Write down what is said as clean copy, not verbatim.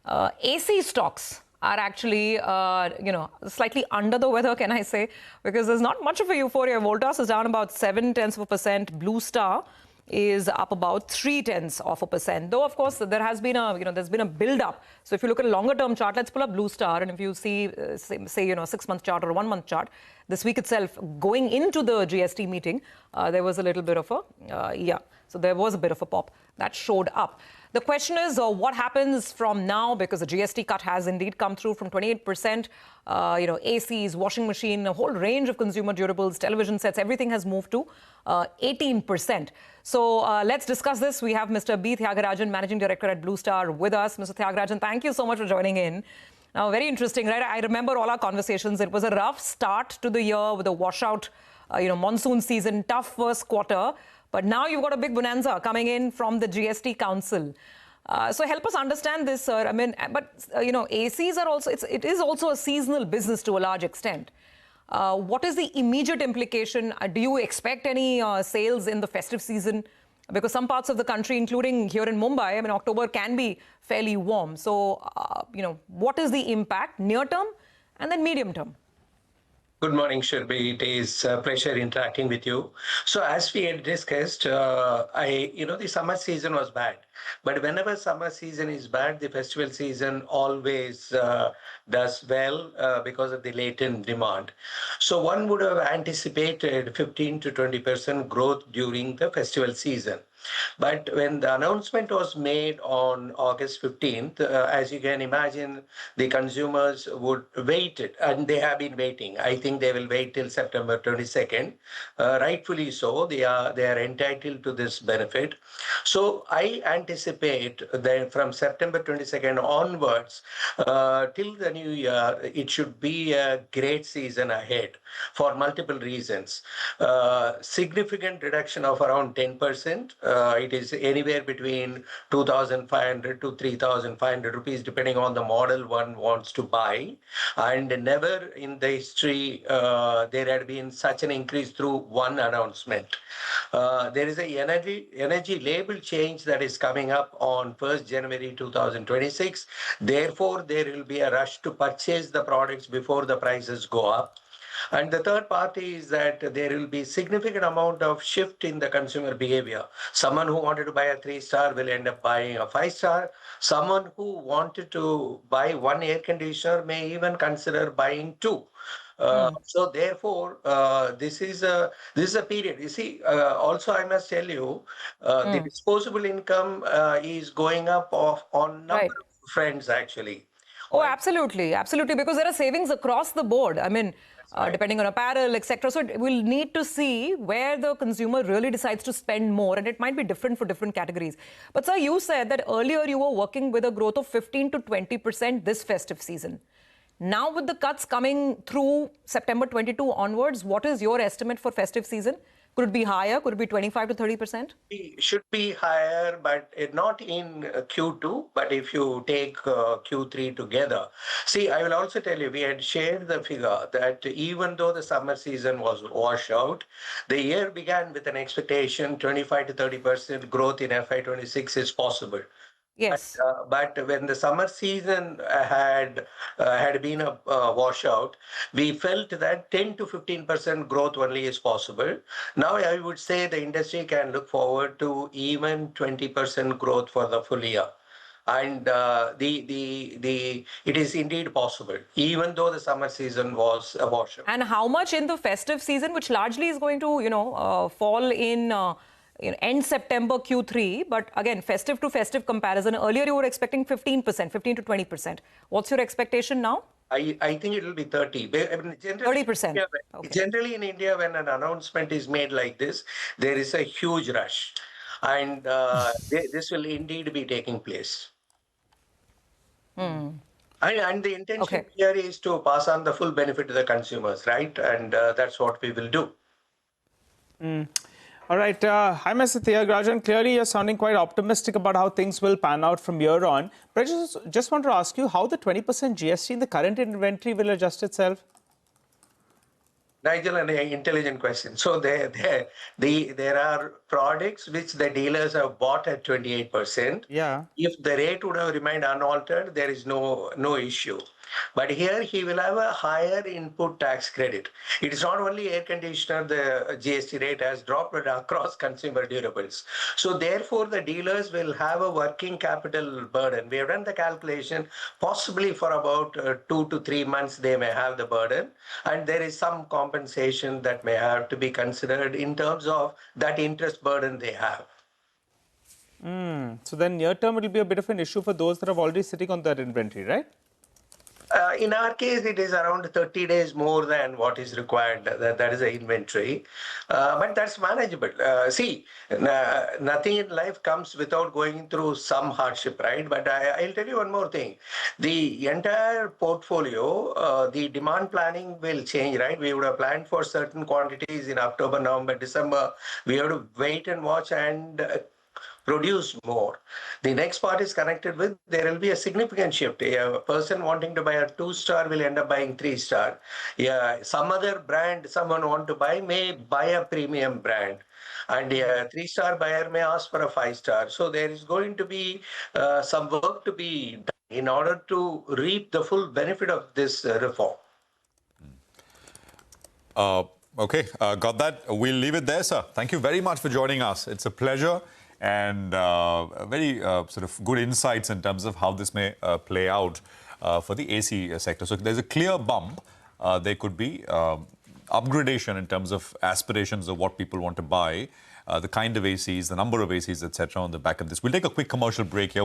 AC stocks are actually, slightly under the weather, can I say, because there's not much of a euphoria. Voltas is down about 0.7%. Blue Star is up about 0.3%. Though, of course, there has been a, there's been a build-up. So if you look at a longer-term chart, let's pull up Blue Star, and if you see, a 6-month chart or a 1-month chart, this week itself, going into the GST meeting, there was a little bit of a, so there was a bit of a pop that showed up. The question is, what happens from now? Because the GST cut has indeed come through from 28%. ACs, washing machine, a whole range of consumer durables, television sets, everything has moved to 18%. So let's discuss this. We have Mr. B. Thiagarajan, Managing Director at Blue Star, with us. Mr. Thiagarajan, thank you so much for joining in. Now, very interesting, right? I remember all our conversations. It was a rough start to the year with a washout, monsoon season, tough first quarter. But now you've got a big bonanza coming in from the GST Council. So help us understand this, sir. I mean, but, ACs are also, it is also a seasonal business to a large extent. What is the immediate implication? Do you expect any sales in the festive season? Because some parts of the country, including here in Mumbai, I mean, October can be fairly warm. So, what is the impact near term and then medium term? Good morning, Shirbi. It is a pleasure interacting with you. So as we had discussed, the summer season was bad. But whenever summer season is bad, the festival season always does well because of the latent demand. So one would have anticipated 15 to 20% growth during the festival season. But when the announcement was made on August 15th, as you can imagine, the consumers would wait, and they have been waiting. I think they will wait till September 22nd. Rightfully so, they are entitled to this benefit. So I anticipate that from September 22nd onwards, till the new year, it should be a great season ahead for multiple reasons. Significant reduction of around 10%. It is anywhere between 2,500 to 3,500 rupees, depending on the model one wants to buy. And never in the history there had been such an increase through one announcement. There is a energy label change that is coming up on 1st January 2026. Therefore, there will be a rush to purchase the products before the prices go up. And the third part is that there will be significant amount of shift in the consumer behavior. Someone who wanted to buy a 3-star will end up buying a 5-star. Someone who wanted to buy one air conditioner may even consider buying 2. So therefore, this is a period. You see, also I must tell you, the disposable income is going up on number of friends actually. Oh, absolutely, absolutely, because there are savings across the board. I mean, depending on apparel, etc. So we'll need to see where the consumer really decides to spend more, and it might be different for different categories. But sir, you said that earlier you were working with a growth of 15 to 20% this festive season. Now with the cuts coming through September 22 onwards, what is your estimate for festive season? Could it be higher? Could it be 25 to 30%? It should be higher, but not in Q2, but if you take Q3 together. See, I will also tell you, we had shared the figure that even though the summer season was washed out, the year began with an expectation 25 to 30% growth in FY26 is possible. Yes. But when the summer season had been a washout, we felt that 10 to 15% growth only is possible. Now I would say the industry can look forward to even 20% growth for the full year. And it is indeed possible, even though the summer season was a washout. And how much in the festive season, which largely is going to, fall in end September Q3, but again, festive to festive comparison, earlier you were expecting 15%, 15 to 20%. What's your expectation now? I think it will be 30. I mean, 30%. Okay. Generally in India, when an announcement is made like this, there is a huge rush. And this will indeed be taking place. And the intention here is to pass on the full benefit to the consumers, right? And that's what we will do. All right. Hi, Mr. Thiagarajan. Clearly, you're sounding quite optimistic about how things will pan out from here on. But I just want to ask you how the 20% GST in the current inventory will adjust itself. Nigel, an intelligent question. So there are products which the dealers have bought at 28%. Yeah. If the rate would have remained unaltered, there is no issue. But here he will have a higher input tax credit. It is not only air conditioner, the GST rate has dropped, but across consumer durables. So therefore, the dealers will have a working capital burden. We have done the calculation, possibly for about 2 to 3 months, they may have the burden. And there is some compensation that may have to be considered in terms of that interest burden they have. So then near term, it will be a bit of an issue for those that are already sitting on that inventory, right? In our case, it is around 30 days more than what is required. That is the inventory. But that's manageable. Nothing in life comes without going through some hardship, right? But I'll tell you one more thing. The entire portfolio, the demand planning will change, right? We would have planned for certain quantities in October, November, December. We have to wait and watch and produce more. The next part is connected with there will be a significant shift. A person wanting to buy a 2-star will end up buying 3-star. Yeah, some other brand someone want to buy may buy a premium brand. And a 3-star buyer may ask for a 5-star. So there is going to be some work to be done in order to reap the full benefit of this reform. Okay, got that. We'll leave it there, sir. Thank you very much for joining us. It's a pleasure and very sort of good insights in terms of how this may play out for the AC sector. So there's a clear bump. There could be upgradation in terms of aspirations of what people want to buy, the kind of ACs, the number of ACs, etc. on the back of this. We'll take a quick commercial break here.